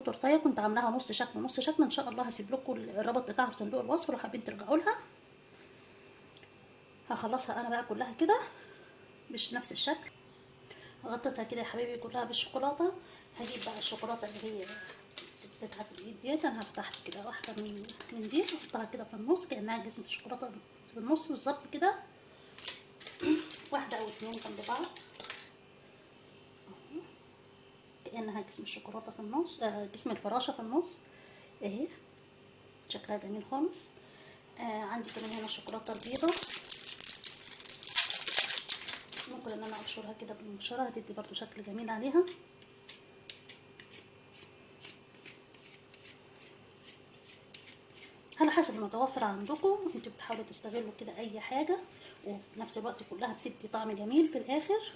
التورتيه كنت عاملاها نص شكل نص شكل، ان شاء الله هسيب لكم الرابط بتاعها في صندوق الوصف لو حابين ترجعوا لها. هخلصها انا بقى كلها كده مش نفس الشكل. غطيتها كده يا حبيبي كلها بالشوكولاته. هجيب بقى الشوكولاته اللي هي بتاعت الايد ديت، انا فتحت كده واحده من دي احطها كده في النص كانها جسم الشوكولاته في النص بالظبط كده، واحده او اتنين جنب بعض كانها جسم الشوكولاته في النص، جسم الفراشه في النص اهي، شكلها جميل خالص. عندي كمان هنا الشوكولاته البيضاء، ممكن ان انا اقشرها كده بالمبشره هتدي برضو شكل جميل عليها. على حسب المتوفر عندكم، انتوا بتحاولوا تستغلوا كده اي حاجه، وفي نفس الوقت كلها بتدي طعم جميل في الاخر.